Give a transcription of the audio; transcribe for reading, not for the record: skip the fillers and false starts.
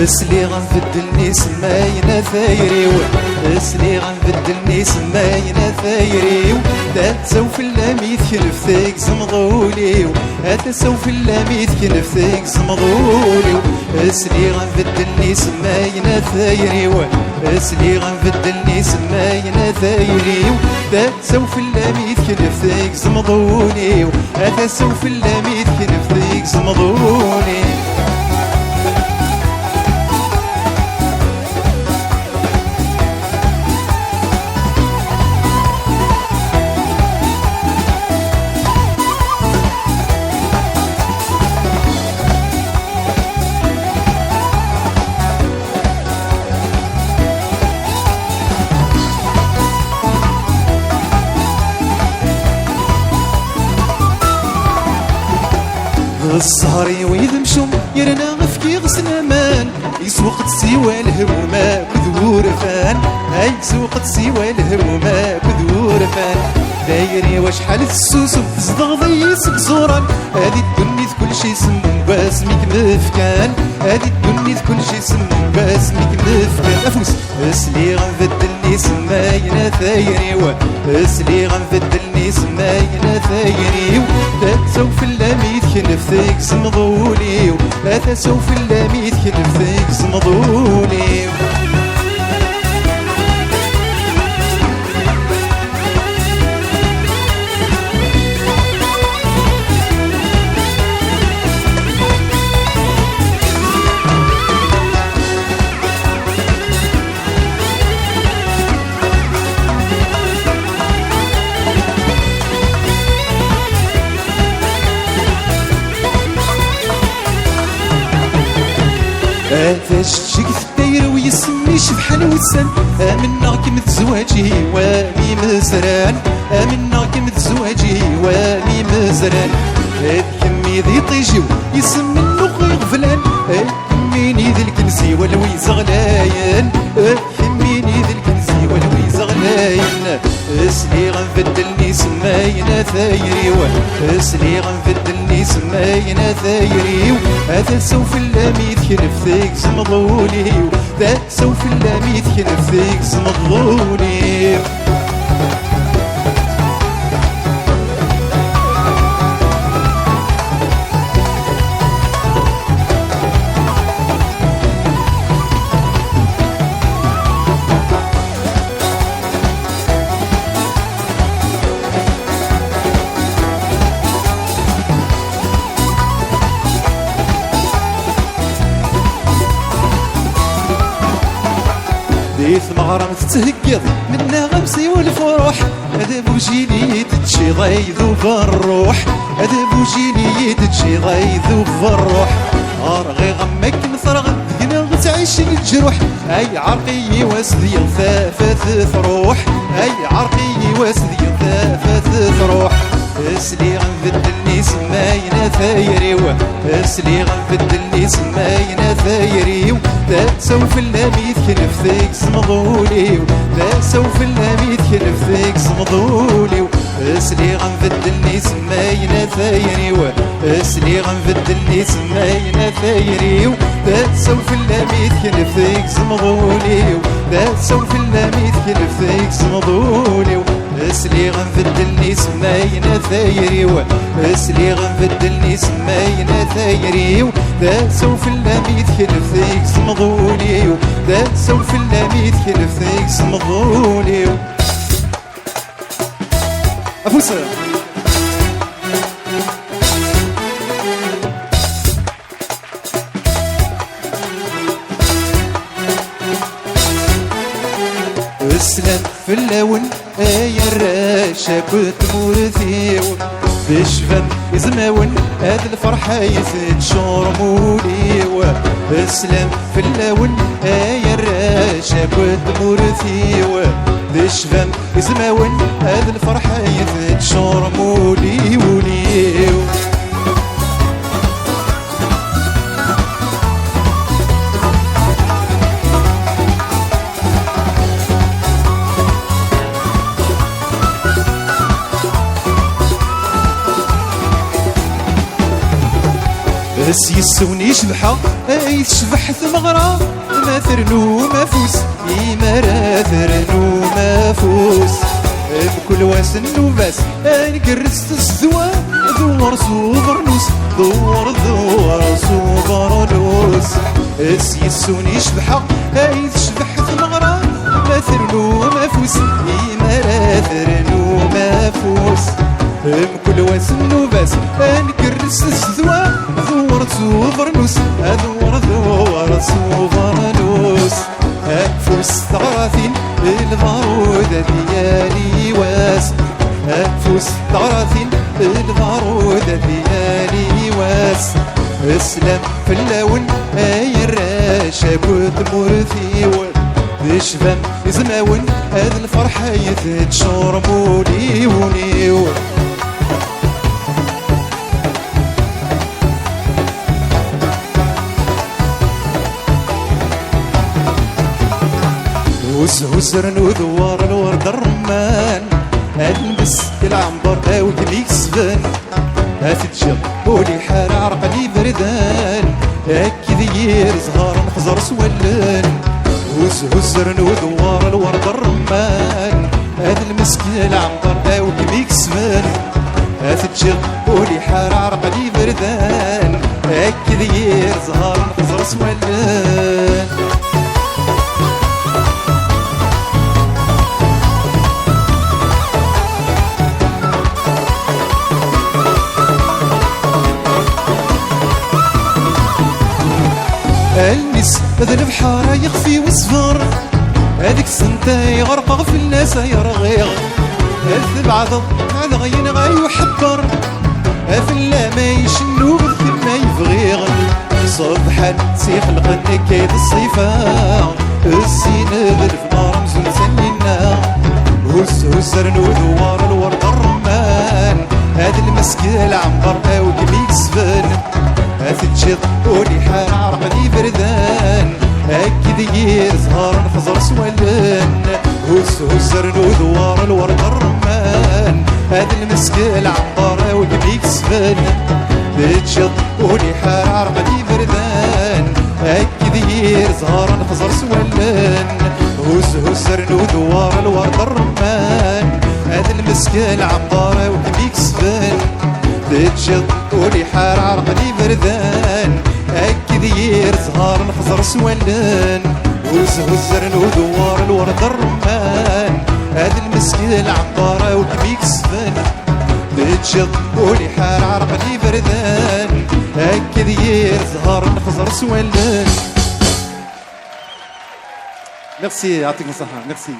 اسلي غنبدلني سماينا ثايريو، اسلي غنبدلني سماينا ثايريو، لا تسوف اللاميت كنفتيك زمضوليو، هذا سوف اللاميت كنفتيك زمضوليو، اسلي غنبدلني سماينا ثايريو، اسلي غنبدلني سماينا ثايريو، لا تسوف اللاميت كنفتيك زمضوليو، هذا سوف اللاميت كنفتيك زمضوليو. السهري ويذمشم يرنا غفكي غسنا مان، يسوق تسيوى الهمومة كذور فان، هاي يسوق تسيوى الهمومة كذور فان، دايري وشحال السوسو تزدغضي سكزوران، هادي الدنيا كل شي سمو باسمك مفكان، هادي الدنيا كل شي سمو باسمك مفكان. افوس اسلي غنبدلني سماينا ثايريو، اسلي غنبدلني سماينا ثايريو، لا تسوف اللاميت كنفتيك زمضوليو، لا تسوف اللاميت كنفتيك زمضوليو. هذا الشيك في الدايرة ويسمي شبحان وسان، آمنا كم تزواجي واني مزران، آمنا كم تزواجي واني مزران، هاد كمي ذي طيجيو يسمي النقي غفلان، كميني ذي الكنسي والويز غلاين، كميني ذي الكنسي والويز غلاين، اسلي غنبدلني سماينا ثايريو، اسلي غنبدلني سماينا ثايريو، هذا سوف اللاميت كنفتيك زمضوليو، ذا سوف اللاميت كنفتيك زمضوليو. ديث مغرم تتهقض منا غمسي والفروح، هذا بوجيني تتشي ضيذو بالروح، هذا بوجيني تتشي ضيذو بالروح، ارغي غمك مثرغ دقنا تعيش الجروح، اي عرقي واسدي ثافث ثروح، اي عرقي واسدي ثافث ثروح، اسلي غنبدلني سماينا ثايريو، اسلي غنبدلني سماينا ثايريو، لا سوف اللاميت كنفتيك زمضوليو، لا سوف اللاميت كنفتيك زمضوليو، اسلي غنبدلني سماينا ثايريو، اسلي غنبدلني سماينا ثايريو، لا سوف اللاميت كنفتيك زمضوليو، لا سوف اللاميت كنفتيك زمضوليو، اسلي غنبدلني سماينا ثايريو، اسلي غنبدلني سماينا ثايريو، لا سوف اللاميت كنفتيك زمضوليو، لا سوف اللاميت كنفتيك زمضوليو. افوس اسلم في اللون يا الراشا كنت مورثيو، بشفم يزماون هاد الفرحة يفتشور موليو، اسلم في اللون يا الراشا كنت مورثيو، بشفم يزماون هاد الفرحة يفتشور موليو ليو. سيسوني شبحة اي تشبح ثمغرة ما ثرنو ما فوس إيمارا ثرنو ما فوس بكل واسن وباس نكرس الزوا دوار صوبرنوس دوار صوبرنوس سيسوني شبحة اي تشبح ثمغرة ما ثرنو ما فوس إيمارا ثرنو ما فوس بكل واسن وباس نكرس الزوا دوار صوبرنوس دوار صوبرنوس فوس ثغراثين البارودة ديالي واس فوس ثغراثين البارودة ديالي واس اسلام في اللون اي الراشا كنت مرثي بشفام يزماون هذا الفرحة يتشربوا ليوني هزرن ودوار الورد الرمان البس العنبر او كميكسفن هتتجر ولي حار عرقلي بردان هكذير زهار نحزر سولان هزرن ودوار الورد الرمان هذا المسكين العنبر او كميكسفن هتتجر ولي حار عرقلي بردان هكذير زهار نحزر سولان المس هذا البحارة يخفي وصفر هذيك السنتة يغرق في الناس يرغيغ الثبعض هذا غين غاي يحبر في اللامة يشنو بالثم ما يفغيغ صبحا سيخلق النكايد الصيفة السينة بالفنار مزون سنينا هزرن ودوار الورد الرمان هذا المسكين العنبر او كميكسفن هتتشط ولي حار عرقلي بردان هكذي زهار نخزر سولان هزرن ودوار الورد الرمان هذا المسكين العنبر والميكسفن تتشط ولي حار عرقلي بردان هكذي زهار نخزر سولان هزرن ودوار الورد الرمان هذا المسكين العنبر والميكسفن تتشط ولي حار عرقلي بردان هكذير زهار نخزر سولان هزرن ودوار الورد الرمان هذا المسكين العبارة والميكسفن تتشط ولي حار عرقلي بردان هكذير زهار نخزر سولان. ميرسي، يعطيكم الصحة. ميرسي.